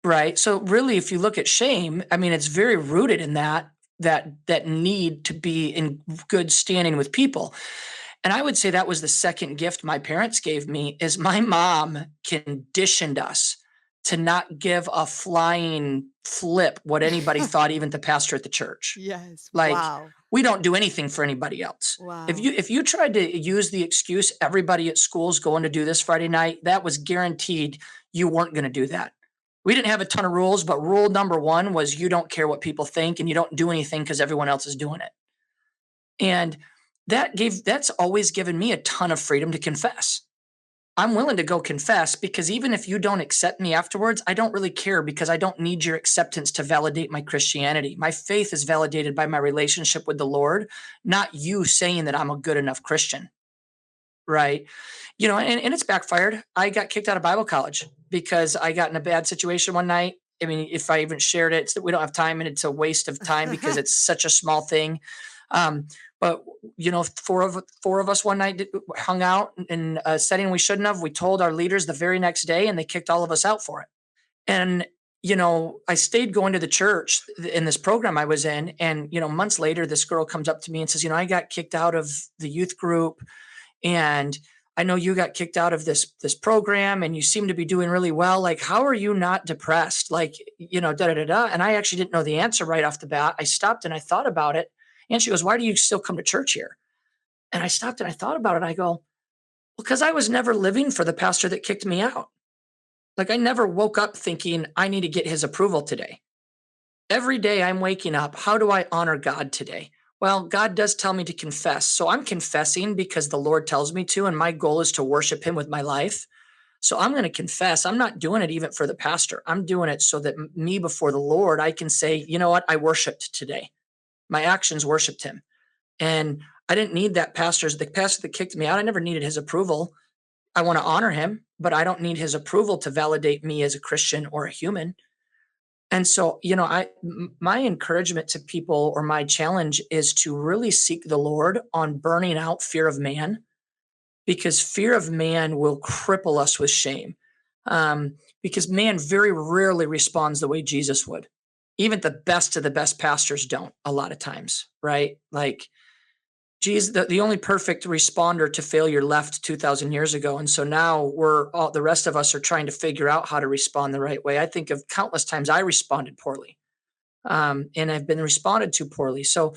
right? So really, if you look at shame, I mean, it's very rooted in that need to be in good standing with people. And I would say that was the second gift my parents gave me is my mom conditioned us to not give a flying flip what anybody thought, even the pastor at the church. Yes. Like Wow. we don't do anything for anybody else. Wow. If you tried to use the excuse everybody at school's going to do this Friday night, that was guaranteed you weren't going to do that. We didn't have a ton of rules, but rule number one was you don't care what people think and you don't do anything because everyone else is doing it. And that's always given me a ton of freedom to confess. I'm willing to go confess because even if you don't accept me afterwards, I don't really care because I don't need your acceptance to validate my Christianity. My faith is validated by my relationship with the Lord, not you saying that I'm a good enough Christian. Right. You know, and it's backfired. I got kicked out of Bible college because I got in a bad situation one night. I mean, if I even shared it, we don't have time and it's a waste of time because it's such a small thing. But you know, four of us one night hung out in a setting we shouldn't have. We told our leaders the very next day and they kicked all of us out for it. And, you know, I stayed going to the church in this program I was in. And, you know, months later, this girl comes up to me and says, you know, I got kicked out of the youth group and I know you got kicked out of this program and you seem to be doing really well. Like, how are you not depressed? Like, you know, da, da, da, da. And I actually didn't know the answer right off the bat. I stopped and I thought about it. And she goes, why do you still come to church here? And I stopped and I thought about it. I go, well, because I was never living for the pastor that kicked me out. Like I never woke up thinking I need to get his approval today. Every day I'm waking up, how do I honor God today? Well, God does tell me to confess. So I'm confessing because the Lord tells me to, and my goal is to worship him with my life. So I'm going to confess. I'm not doing it even for the pastor. I'm doing it so that me before the Lord, I can say, you know what? I worshiped today. My actions worshiped him. And I didn't need the pastor that kicked me out. I never needed his approval. I want to honor him, but I don't need his approval to validate me as a Christian or a human. And so, my encouragement to people or my challenge is to really seek the Lord on burning out fear of man, because fear of man will cripple us with shame. Because man very rarely responds the way Jesus would. Even the best of the best pastors don't a lot of times, right? Like Jesus, the only perfect responder to failure left 2,000 years ago. And so now the rest of us are trying to figure out how to respond the right way. I think of countless times I responded poorly, and I've been responded to poorly. So,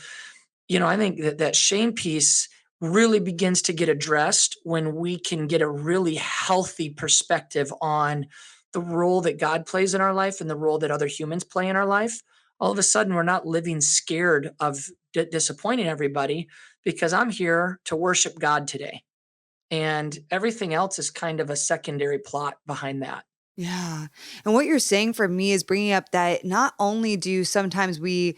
I think that shame piece really begins to get addressed when we can get a really healthy perspective on the role that God plays in our life and the role that other humans play in our life. All of a sudden, we're not living scared of disappointing everybody, because I'm here to worship God today. And everything else is kind of a secondary plot behind that. Yeah. And what you're saying for me is bringing up that not only do sometimes we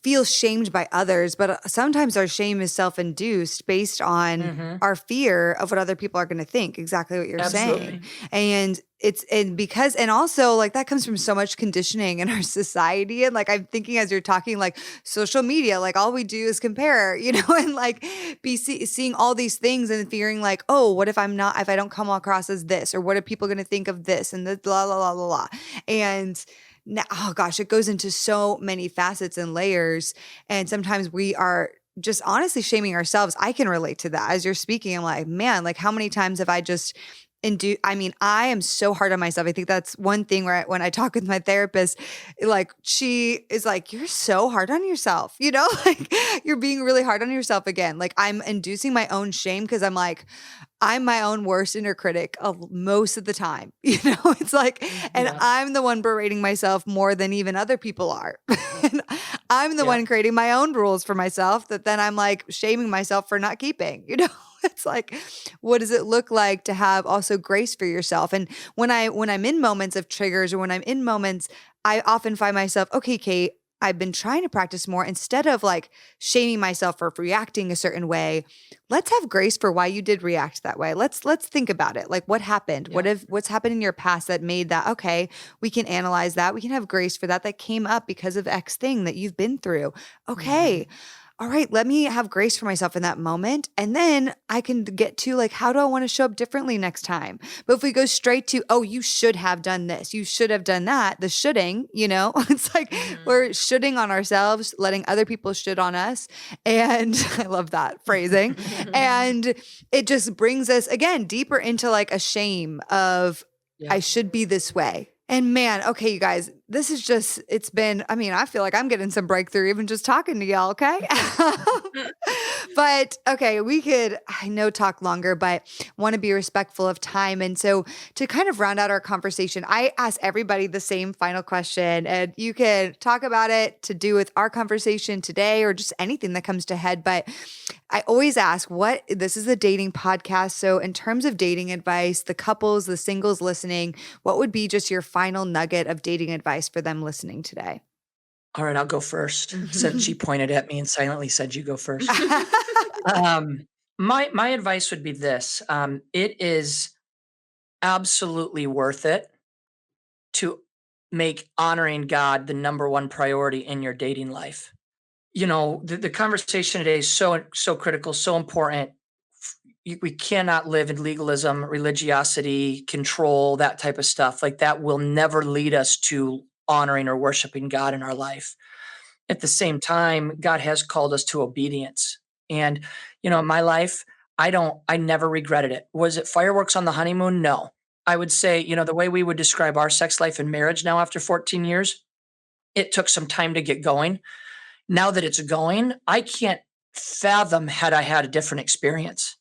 feel shamed by others, but sometimes our shame is self-induced based on Hmm. our fear of what other people are going to think. Exactly what you're saying. Absolutely. And and also like that comes from so much conditioning in our society. And like I'm thinking as you're talking, like social media, like all we do is compare, and like seeing all these things and fearing like, oh, what if if I don't come across as this, or what are people going to think of this, and the blah, blah, blah, blah, blah. And now, oh gosh, it goes into so many facets and layers. And sometimes we are just honestly shaming ourselves. I can relate to that. As you're speaking, I'm like, man, like how many times have I just I mean, I am so hard on myself. I think that's one thing where when I talk with my therapist, like she is like, you're so hard on yourself, like you're being really hard on yourself again. Like I'm inducing my own shame because I'm like, I'm my own worst inner critic of most of the time. It's like, and Yeah. I'm the one berating myself more than even other people are. And I'm the Yeah. one creating my own rules for myself that then I'm like shaming myself for not keeping, It's like, what does it look like to have also grace for yourself? And when I'm in moments of triggers, or when I'm in moments, I often find myself, okay, Kait, I've been trying to practice more instead of like shaming myself for reacting a certain way. Let's have grace for why you did react that way. Let's think about it. Like what happened? Yeah. What's happened in your past that made that okay? We can analyze that. We can have grace for that came up because of X thing that you've been through. Okay. Mhm. All right, let me have grace for myself in that moment. And then I can get to like, how do I want to show up differently next time? But if we go straight to, oh, you should have done this, you should have done that, the shoulding, it's like we're Mhm. shoulding on ourselves, letting other people should on us. And I love that phrasing. And it just brings us again deeper into like a shame of, Yeah. I should be this way. And man, okay, you guys, this is just, I feel like I'm getting some breakthrough even just talking to y'all, okay? But okay, I know, talk longer, but want to be respectful of time. And so to kind of round out our conversation, I ask everybody the same final question, and you can talk about it to do with our conversation today or just anything that comes to head. But I always ask this is a dating podcast. So in terms of dating advice, the couples, the singles listening, what would be just your final nugget of dating advice for them listening today? All right, I'll go first, since she pointed at me and silently said, "You go first." My advice would be this: it is absolutely worth it to make honoring God the number one priority in your dating life. The conversation today is so critical, so important. We cannot live in legalism, religiosity, control, that type of stuff. Like that will never lead us to honoring or worshiping God in our life. At the same time, God has called us to obedience. And, in my life, I never regretted it. Was it fireworks on the honeymoon? No. I would say, the way we would describe our sex life and marriage now after 14 years, it took some time to get going. Now that it's going, I can't fathom had I had a different experience.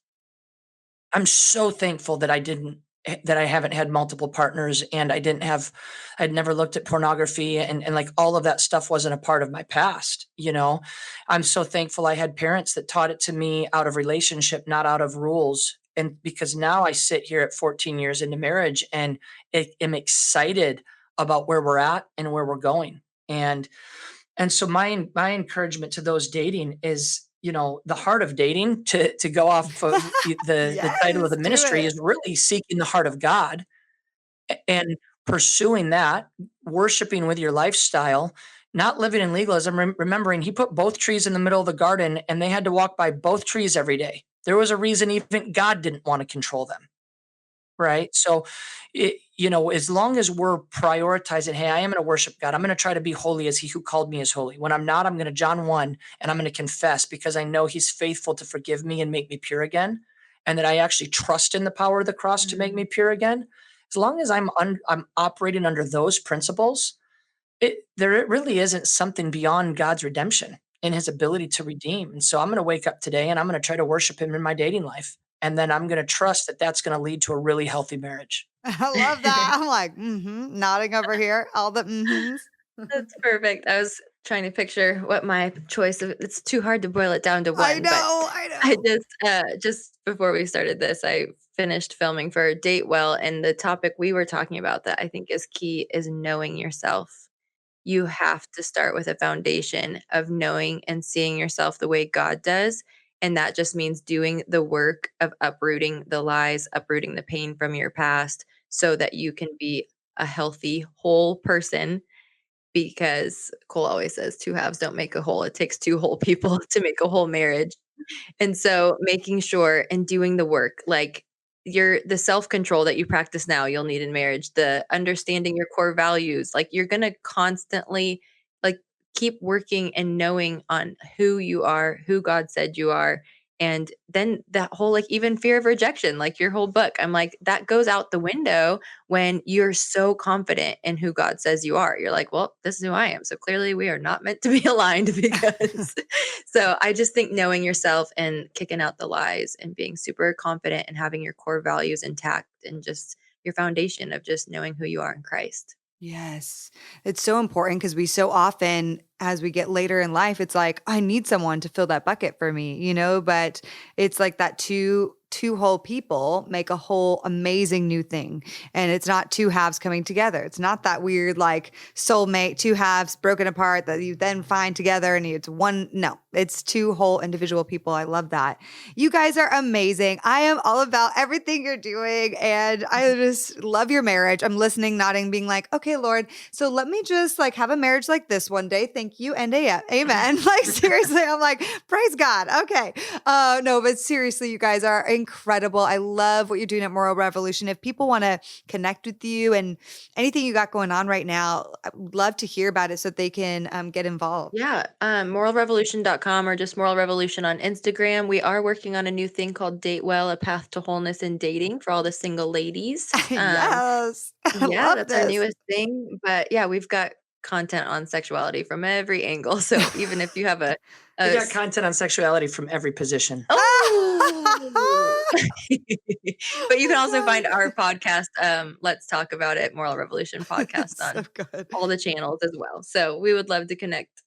I'm so thankful that I didn't that I haven't had multiple partners, and I'd never looked at pornography, and like all of that stuff wasn't a part of my past. I'm so thankful I had parents that taught it to me out of relationship, not out of rules. And because now I sit here at 14 years into marriage and am excited about where we're at and where we're going. And so my encouragement to those dating is, the heart of dating, to go off of the title of the Yes, do ministry, it. is really seeking the heart of God and pursuing that, worshiping with your lifestyle, not living in legalism. Remembering he put both trees in the middle of the garden and they had to walk by both trees every day. There was a reason even God didn't want to control them. Right. So, as long as we're prioritizing, hey, I am going to worship God. I'm going to try to be holy as he who called me is holy. When I'm not, I'm going to John 1 and I'm going to confess, because I know he's faithful to forgive me and make me pure again. And that I actually trust in the power of the cross to make me pure again. As long as I'm operating under those principles, there really isn't something beyond God's redemption and his ability to redeem. And so I'm going to wake up today and I'm going to try to worship him in my dating life. And then I'm going to trust that that's going to lead to a really healthy marriage. I love that. I'm like, nodding over here. All the That's perfect. I was trying to picture what my choice of. It's too hard to boil it down to one. I know. I just before we started this, I finished filming for Date Well, and the topic we were talking about that I think is key is knowing yourself. You have to start with a foundation of knowing and seeing yourself the way God does. And that just means doing the work of uprooting the lies, uprooting the pain from your past so that you can be a healthy, whole person. Because Cole always says 2 halves don't make a whole. It takes 2 whole people to make a whole marriage. And so making sure and doing the work, like the self-control that you practice now, you'll need in marriage, the understanding your core values, like you're going to constantly like keep working and knowing on who you are, who God said you are. And then that whole, like even fear of rejection, like your whole book, I'm like, that goes out the window when you're so confident in who God says you are. You're like, well, this is who I am. So clearly we are not meant to be aligned because so I just think knowing yourself and kicking out the lies and being super confident and having your core values intact and just your foundation of just knowing who you are in Christ. Yes. It's so important because we so often, as we get later in life, it's like, I need someone to fill that bucket for me, but it's like that two whole people make a whole amazing new thing. And it's not 2 halves coming together. It's not that weird, like soulmate, 2 halves broken apart that you then find together and it's one. No, it's 2 whole individual people. I love that. You guys are amazing. I am all about everything you're doing. And I just love your marriage. I'm listening, nodding, being like, okay, Lord, so let me just like have a marriage like this one day. Thank you. And amen. Like seriously, I'm like, praise God. Okay. No, but seriously, you guys are incredible. I love what you're doing at Moral Revolution. If people want to connect with you and anything you got going on right now, I would love to hear about it so that they can get involved. Yeah. Moralrevolution.com or just Moral Revolution on Instagram. We are working on a new thing called Date Well, a path to wholeness in dating for all the single ladies. Yes. I Yeah, love that's our this. newest thing. But yeah, we've got content on sexuality from every angle. So even if you have a We got content on sexuality from every position. oh, but you can also find our podcast, Let's Talk About It, Moral Revolution podcast So on good. all the channels as well. So we would love to connect.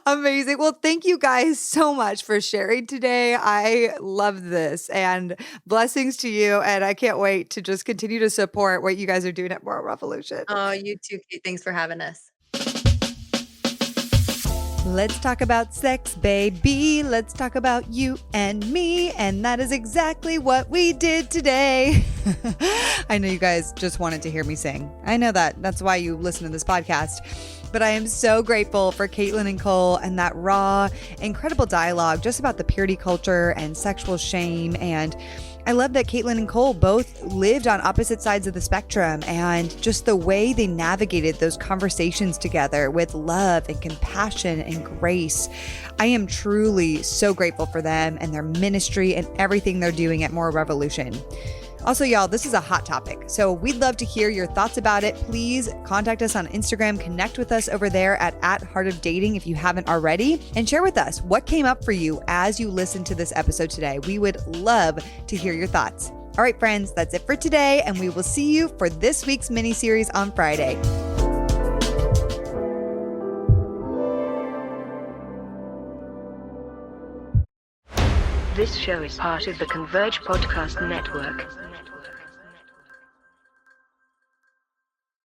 Amazing. Well, thank you guys so much for sharing today. I love this and blessings to you. And I can't wait to just continue to support what you guys are doing at Moral Revolution. Oh, you too, Kate. Thanks for having us. Let's talk about sex, baby. Let's talk about you and me. And that is exactly what we did today. I know you guys just wanted to hear me sing. I know that. That's why you listen to this podcast. But I am so grateful for Caitlin and Cole and that raw, incredible dialogue just about the purity culture and sexual shame. And I love that Caitlin and Cole both lived on opposite sides of the spectrum and just the way they navigated those conversations together with love and compassion and grace. I am truly so grateful for them and their ministry and everything they're doing at Moral Revolution. Also, y'all, this is a hot topic, so we'd love to hear your thoughts about it. Please contact us on Instagram, connect with us over there at Heart of Dating if you haven't already, and share with us what came up for you as you listened to this episode today. We would love to hear your thoughts. All right, friends, that's it for today, and we will see you for this week's mini-series on Friday. This show is part of the Converge Podcast Network.